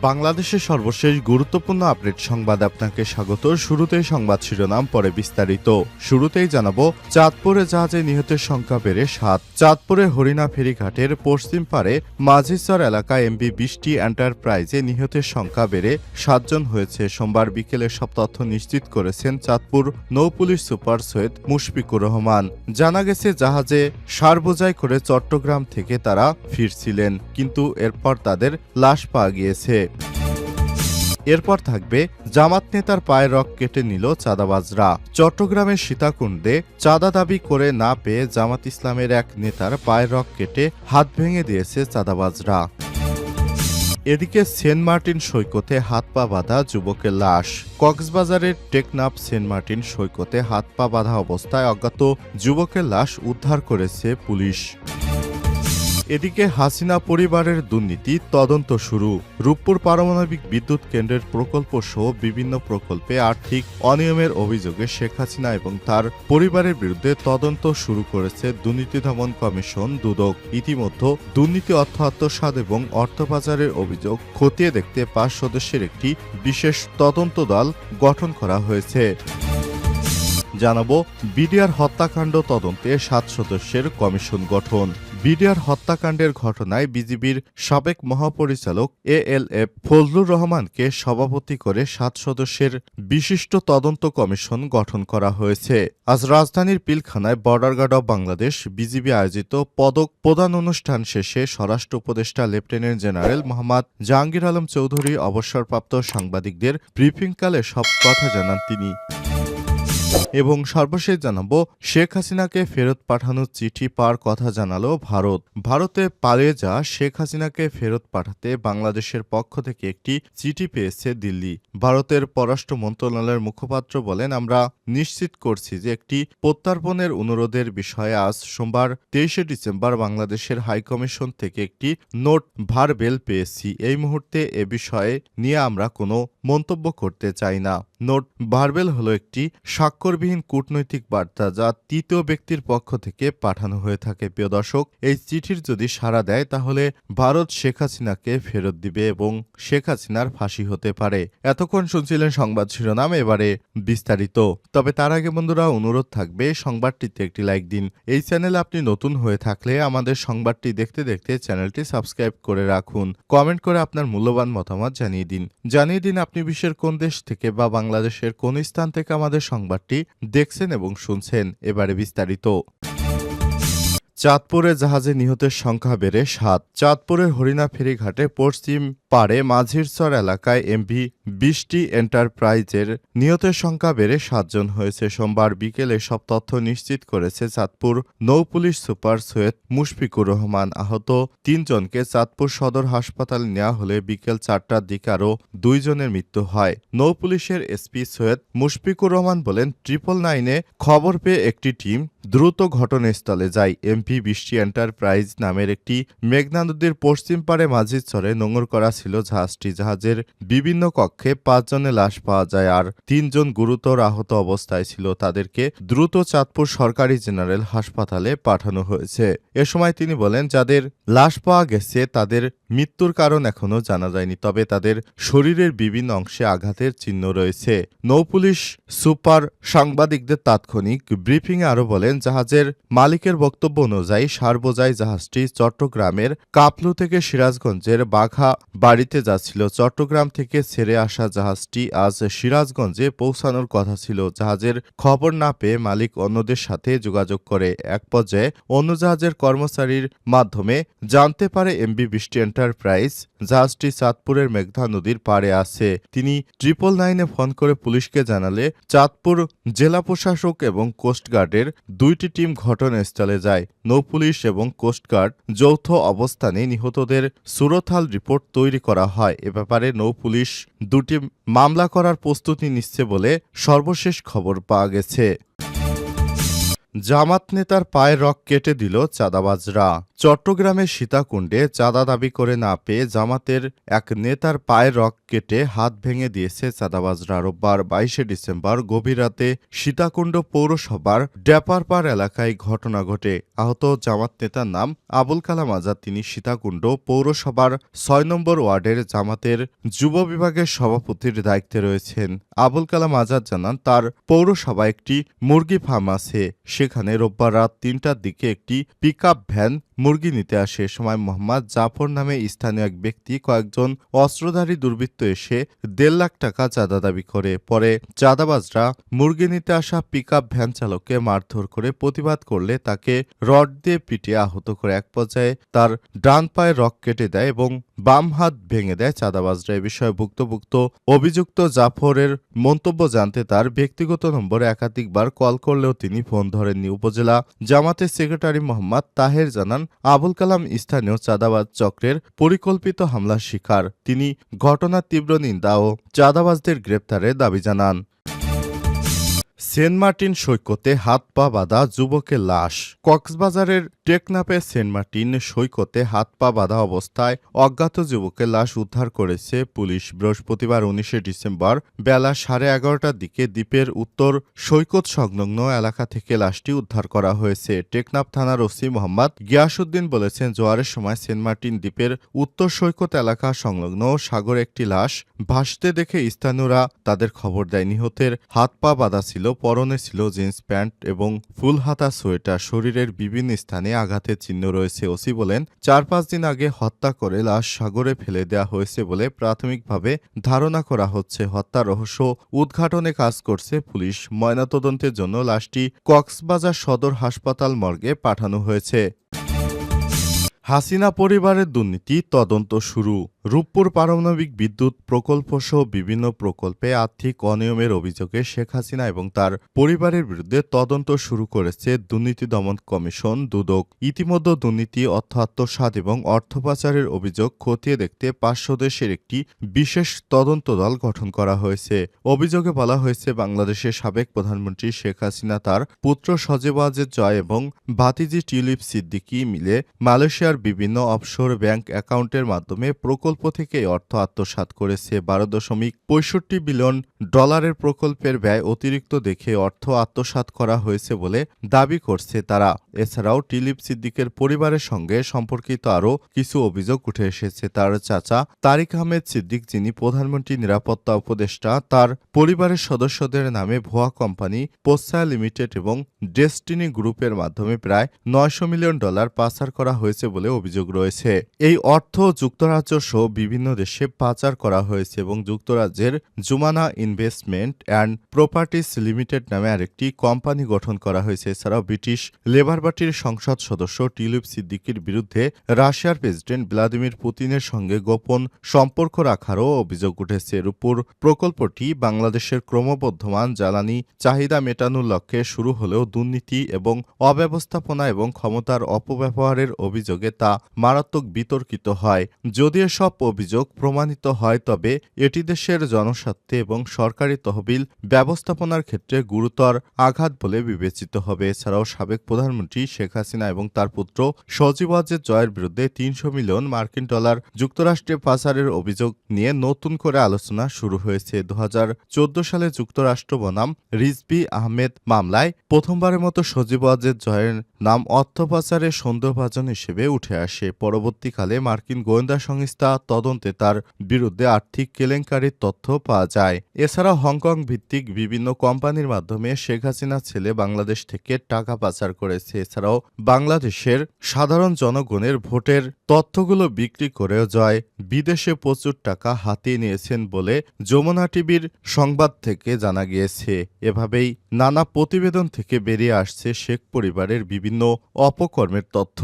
বাংলাদেশের সর্বশেষ গুরুত্বপূর্ণ আপডেট সংবাদ আপনাকে স্বাগত। শুরুতেই সংবাদ শিরোনাম, পরে বিস্তারিত। শুরুতেই জানাবো, চাঁদপুরে জাহাজে নিহতের সংখ্যা বেড়ে 7। চাঁদপুরে হরিণা ফেরিঘাটের পশ্চিম পারে মাঝিচর এলাকায় এমভি বৃষ্টি এন্টারপ্রাইজে নিহতের সংখ্যা বেড়ে 7 জন হয়েছে। সোমবার বিকেলে সব তথ্য নিশ্চিত করেছেন চাঁদপুর নৌপুলিশ সুপার সৈয়দ মুশফিকুর রহমান। জানা গেছে, জাহাজে সার বোঝাই করে চট্টগ্রাম থেকে তারা ফিরছিলেন, কিন্তু এরপর তাদের লাশ পাওয়া গিয়েছে। এরপর থাকবে, জামাত নেতার পায়ের রগ কেটে নিল চাঁদাবাজরা। চট্টগ্রামের সীতাকুণ্ডে চাঁদা দাবি করে না পেয়ে জামাত ইসলামের এক নেতার পায়ের রগ কেটে হাত ভেঙে দিয়েছে চাঁদাবাজরা। এদিকে সেন্ট মার্টিন সৈকতে হাত পা বাঁধা যুবকের লাশ। কক্সবাজারের টেকনাফ সেন্ট মার্টিন সৈকতে হাত পা বাঁধা অবস্থায় অজ্ঞাত যুবকের লাশ উদ্ধার করেছে পুলিশ। এদিকে হাসিনা পরিবারের দুর্নীতি তদন্ত শুরু। রূপপুর পারমাণবিক বিদ্যুৎ কেন্দ্রের প্রকল্প সহ বিভিন্ন প্রকল্পে আর্থিক অনিয়মের অভিযোগে শেখ হাসিনা এবং তার পরিবারের বিরুদ্ধে তদন্ত শুরু করেছে দুর্নীতি দমন কমিশন দুদক। ইতিমধ্যে দুর্নীতি, অর্থ আত্মসাৎ এবং অর্থ পাচারের অভিযোগ খতিয়ে দেখতে 5 সদস্যের একটি বিশেষ তদন্ত দল গঠন করা হয়েছে। জানাবো, বিডিআর হত্যাকাণ্ড তদন্তে 7 সদস্যের কমিশন গঠন। বিডিআর হত্যাকাণ্ডের ঘটনায় বিজিবির সাবেক মহাপরিচালক ALF ফজলুর রহমানকে সভাপতি করে 7 সদস্যের বিশিষ্ট তদন্ত কমিশন গঠন করা হয়েছে। আজ রাজধানীর পিলখানায় border guard of Bangladesh BGB আয়োজিত পদক প্রদান অনুষ্ঠান শেষে স্বরাষ্ট্র উপদেষ্টা লেফটেন্যান্ট জেনারেল মোহাম্মদ জাহাঙ্গীর আলম চৌধুরী অবসরপ্রাপ্ত সাংবাদিকদের ব্রিফিংকালে সব কথা জানান তিনি। এবং সর্বশেষ জানাবো, শেখ হাসিনাকে ফেরত পাঠানোর চিঠি পাওয়ার কথা জানালো ভারত। ভারতে পালিয়ে যাওয়া শেখ হাসিনাকে ফেরত পাঠাতে বাংলাদেশের পক্ষ থেকে একটি চিঠি পেয়েছে দিল্লি। ভারতের পররাষ্ট্র মন্ত্রণালয়ের মুখপাত্র বলেন, আমরা নিশ্চিত করছি যে একটি প্রত্যর্পণের অনুরোধের বিষয়ে আজ সোমবার 23শে ডিসেম্বর বাংলাদেশের হাইকমিশন থেকে একটি নোট ভারবেল পেয়েছি। এই মুহূর্তে এ বিষয়ে নিয়ে আমরা কোনো মন্তব্য করতে চাই না। নোট ভারবেল হলো একটি স্বাক্ষরবিহীন কূটনৈতিক বার্তা যা তৃতীয় ব্যক্তির পক্ষ থেকে পাঠানো হয়ে থাকে। প্রিয় দর্শক, এই চিঠির যদি সাড়া দেয় তাহলে ভারত শেখ হাসিনাকে ফেরত দিবে এবং শেখ হাসিনার ফাঁসি হতে পারে। এতক্ষণ শুনছিলেন সংবাদ শিরোনাম, এবারে বিস্তারিত। তবে তার আগে বন্ধুরা, অনুরোধ থাকবে সংবাদটিতে একটি লাইক দিন। এই চ্যানেলে আপনি নতুন হয়ে থাকলে আমাদের সংবাদটি দেখতে দেখতে চ্যানেলটি সাবস্ক্রাইব করে রাখুন। কমেন্ট করে আপনার মূল্যবান মতামত জানিয়ে দিন আপনি বিশ্বের কোন দেশ থেকে বা বাংলাদেশের কোন স্থান থেকে আমাদের সংবাদটি দেখছেন এবং শুনছেন। এবারে বিস্তারিত। চাঁদপুরে জাহাজে নিহতের সংখ্যা বেড়ে 7। চাঁদপুরের হরিণা ফেরিঘাটে পশ্চিম পারে মাঝিরচর এলাকায় এমভি বৃষ্টি এন্টারপ্রাইজের নিহতের সংখ্যা বেড়ে 7 জন হয়েছে। সোমবার বিকেলে সব তথ্য নিশ্চিত করেছে চাঁদপুর নৌপুলিশ সুপার সৈয়দ মুশফিকুর রহমান। আহত 3 জনকে চাঁদপুর সদর হাসপাতালে নেওয়া হলে বিকেল 4টার দিকে আরও 2 জনের মৃত্যু হয়। নৌপুলিশের এসপি সৈয়দ মুশফিকুর রহমান বলেন, 999-এ খবর পেয়ে একটি টিম দ্রুত ঘটনাস্থলে যায়। এমভি বৃষ্টি এন্টারপ্রাইজ নামের একটি মেঘনা নদীর পশ্চিম পারে মাঝিরচরে নোঙর করা ছিল জাহাজটি। জাহাজের বিভিন্ন কক্ষে 5 জনের লাশ পাওয়া যায়, আর 3 জন গুরুতর আহত অবস্থায় ছিল। তাদেরকে দ্রুত চাঁদপুর সরকারি জেনারেল হাসপাতালে পাঠানো হয়েছে। এ সময় তিনি বলেন, যাদের লাশ পাওয়া গেছে তাদের মৃত্যুর কারণ এখনও জানা যায়নি, তবে তাদের শরীরের বিভিন্ন অংশে আঘাতের চিহ্ন রয়েছে। নৌপুলিশ সুপার সাংবাদিকদের তাৎক্ষণিক ব্রিফিংয়ে আরও বলেন, জাহাজের মালিকের বক্তব্য অনুযায়ী সারবোঝাই জাহাজটি চট্টগ্রামের কাপলু থেকে সিরাজগঞ্জের বাঘা বাড়িতে যাচ্ছিল। চট্টগ্রাম থেকে ছেড়ে আসা জাহাজটি আজ সিরাজগঞ্জে পৌঁছানোর কথা ছিল। জাহাজের খবর না পেয়ে মালিক অন্যদের সাথে যোগাযোগ করে। এক পর্যায়ে অন্য জাহাজের কর্মচারীর মাধ্যমে জানতে পারে এমভি বৃষ্টি এন্টারপ্রাইজ জাহাজটি চাঁদপুরের মেঘনা নদীর পাড়ে আছে। তিনি 999-এ ফোন করে পুলিশকে জানালে চাঁদপুর জেলা প্রশাসক এবং কোস্টগার্ডের 2টি টিম ঘটনাস্থলে যায়। নৌপুলিশ এবং কোস্টগার্ড যৌথ অবস্থানে নিহতদের সুরতহাল রিপোর্ট তৈরি করা হয়। এ ব্যাপারে নৌপুলিশ 2টি মামলা করার প্রস্তুতি নিচ্ছে বলে সর্বশেষ খবর পাওয়া গেছে। জামাত নেতার পায়ের রগ কেটে দিল চাঁদাবাজরা। চট্টগ্রামের সীতাকুণ্ডে চাঁদা দাবি করে না পেয়ে জামাতের এক নেতার পায়ের রগ কেটে হাত ভেঙে দিয়েছে চাঁদাবাজরা। রোববার 22শে ডিসেম্বর গভীর রাতে সীতাকুণ্ড পৌরসভার ড্যাপারপাড় এলাকায় ঘটনা ঘটে। আহত জামাত নেতার নাম আবুল কালাম আজাদ। তিনি সীতাকুণ্ড পৌরসভার ৬ নম্বর ওয়ার্ডের জামাতের যুব বিভাগের সভাপতির দায়িত্বে রয়েছেন। আবুল কালাম আজাদ জানান, তার পৌরসভায় একটি মুরগি ফার্ম আছে। সেখানে রোববার রাত ৩টার দিকে একটি পিকআপ ভ্যান মুরগি নিতে আসে। এ সময় মোহাম্মদ জাফর নামে স্থানীয় এক ব্যক্তি কয়েকজন অস্ত্রধারী দুর্বৃত্ত এসে ১.৫ লাখ টাকা চাঁদা দাবি করে। পরে চাঁদাবাজরা মুরগি নিতে আসা পিকআপ ভ্যান চালককে মারধর করে প্রতিবাদ করলে তাকে রড দিয়ে পিটিয়ে আহত করে। এক পর্যায়ে তার ডান পায়ে রগ কেটে দেয় এবং বাম হাত ভেঙে দেয় চাঁদাবাজরা। এ বিষয়ে ভুক্তভোগী অভিযুক্ত জাফরের মন্তব্য জানতে তার ব্যক্তিগত নম্বরে একাধিকবার কল করলেও তিনি ফোন ধরেননি। উপজেলা জামাতের সেক্রেটারি মোহাম্মদ তাহের জানান, আবুল কালাম স্থানীয় চাঁদাবাজ চক্রের পরিকল্পিত হামলার শিকার। তিনি ঘটনার তীব্র নিন্দা ও চাঁদাবাজদের গ্রেপ্তারের দাবি জানান। সেন্ট মার্টিন সৈকতে হাত পা বাঁধা যুবকের লাশ। কক্সবাজারের টেকনাফের সেন্ট মার্টিন সৈকতে হাত পা বাঁধা অবস্থায় অজ্ঞাত যুবকের লাশ উদ্ধার করেছে পুলিশ। বৃহস্পতিবার ১৯শে ডিসেম্বর বেলা 11:30টার দিকে দ্বীপের উত্তর সৈকত সংলগ্ন এলাকা থেকে লাশটি উদ্ধার করা হয়েছে। টেকনাফ থানার ওসি মোহাম্মদ গিয়াসউদ্দিন বলেছেন, জোয়ারের সময় সেন্ট মার্টিন দ্বীপের উত্তর সৈকত এলাকা সংলগ্ন সাগরে একটি লাশ ভাসতে দেখে স্থানীয়রা তাদের খবর দেয়। নিহতের হাত পা বাঁধা ছিল, পরনে ছিল জিন্স প্যান্ট এবং ফুলহাতা সোয়েটার। শরীরের বিভিন্ন স্থানে আঘাতের চিহ্ন রয়েছে। ওসি বলেন, ৪-৫ দিন আগে হত্যা করে লাশ সাগরে ফেলে দেওয়া হয়েছে বলে প্রাথমিকভাবে ধারণা করা হচ্ছে। হত্যার রহস্য উদ্ঘাটনে কাজ করছে পুলিশ। ময়নাতদন্তের জন্য লাশটি কক্সবাজার সদর হাসপাতাল মর্গে পাঠানো হয়েছে। হাসিনা পরিবারের দুর্নীতি তদন্ত শুরু। রূপপুর পারমাণবিক বিদ্যুৎ প্রকল্পসহ বিভিন্ন প্রকল্পে আর্থিক অনিয়মের অভিযোগে শেখ হাসিনা এবং তার পরিবারের বিরুদ্ধে তদন্ত শুরু করেছে দুর্নীতি দমন কমিশন দুদক। ইতিমধ্যে দুর্নীতি, অর্থ আত্মসাৎ এবং অর্থ পাচারের অভিযোগ খতিয়ে দেখতে ৫ সদস্যের একটি বিশেষ তদন্ত দল গঠন করা হয়েছে। অভিযোগে বলা হয়েছে, বাংলাদেশের সাবেক প্রধানমন্ত্রী শেখ হাসিনা, তার পুত্র সজীব ওয়াজেদ জয় এবং ভাতিজি টিউলিপ সিদ্দিকী মিলে মালয়েশিয়ার বিভিন্ন অফশোর ব্যাংক অ্যাকাউন্টের মাধ্যমে প্রকল্প থেকে অর্থ আত্মসাৎ করেছে। ১২.৬৫ বিলিয়ন ডলারের প্রকল্পের ব্যয় অতিরিক্ত দেখে অর্থ আত্মসাৎ করা হয়েছে বলে দাবি করছে তারা। এছাড়াও টিউলিপ সিদ্দিকের পরিবারের সঙ্গে সম্পর্কিত আরও কিছু অভিযোগ উঠে এসেছে। তার চাচা তারিক আহমেদ সিদ্দিক, যিনি প্রধানমন্ত্রী নিরাপত্তা উপদেষ্টা, তার পরিবারের সদস্যদের নামে ভুয়া কোম্পানি পোস্তা লিমিটেড এবং ডেস্টিনি গ্রুপের মাধ্যমে প্রায় ৯০০ মিলিয়ন ডলার পাচার করা হয়েছে বলে অভিযোগ রয়েছে। এই অর্থ যুক্তরাজ্য সহ বিভিন্ন দেশে পাচার করা হয়েছে এবং যুক্তরাজ্যের Jumana investment and properties limited নামে আরেকটি কোম্পানি গঠন করা হয়েছে। এছাড়াও ব্রিটিশ লেবার পার্টির সংসদ সদস্য টিউলিপ সিদ্দিকির বিরুদ্ধে রাশিয়ার প্রেসিডেন্ট ভ্লাদিমির পুতিনের সঙ্গে গোপন সম্পর্ক রাখারও অভিযোগ উঠেছে। রূপপুর প্রকল্পটি বাংলাদেশের ক্রমবর্ধমান জ্বালানি চাহিদা মেটানোর লক্ষ্যে শুরু হলেও দুর্নীতি এবং অব্যবস্থাপনা এবং ক্ষমতার অপব্যবহারের অভিযোগে তা মারাত্মক বিতর্কিত হয়। যদি এসব অভিযোগ প্রমাণিত হয় তবে এটি দেশের জনস্বার্থে এবং সরকারি তহবিল ব্যবস্থাপনার ক্ষেত্রে গুরুতর আঘাত বলে বিবেচিত হবে। এছাড়াও সাবেক প্রধানমন্ত্রী শেখ হাসিনা এবং তার পুত্র সজীব ওয়াজেদ জয়ের বিরুদ্ধে ৩০০ মিলিয়ন মার্কিন ডলার যুক্তরাষ্ট্রে পাচারের অভিযোগ নিয়ে নতুন করে আলোচনা শুরু হয়েছে। ২০১৪ সালে যুক্তরাষ্ট্র বনাম রিজভী আহমেদ মামলায় প্রথমবারের মতো সজীব ওয়াজেদ জয়ের নাম অর্থ পাচারের সন্দেহভাজন হিসেবে উঠে আসে। পরবর্তীকালে মার্কিন গোয়েন্দা সংস্থা তদন্তে তার বিরুদ্ধে আর্থিক কেলেঙ্কারির তথ্য পাওয়া যায়। এছাড়াও হংকং ভিত্তিক বিভিন্ন কোম্পানির মাধ্যমে শেখ হাসিনার ছেলে বাংলাদেশ থেকে টাকা পাচার করেছে। এছাড়াও বাংলাদেশের সাধারণ জনগণের ভোটের তথ্যগুলো বিক্রি করেও জয় বিদেশে প্রচুর টাকা হাতিয়ে নিয়েছেন বলে যমুনা টিভির সংবাদ থেকে জানা গিয়েছে। এভাবেই নানা প্রতিবেদন থেকে বেরিয়ে আসছে শেখ পরিবারের বিভিন্ন অপকর্মের তথ্য।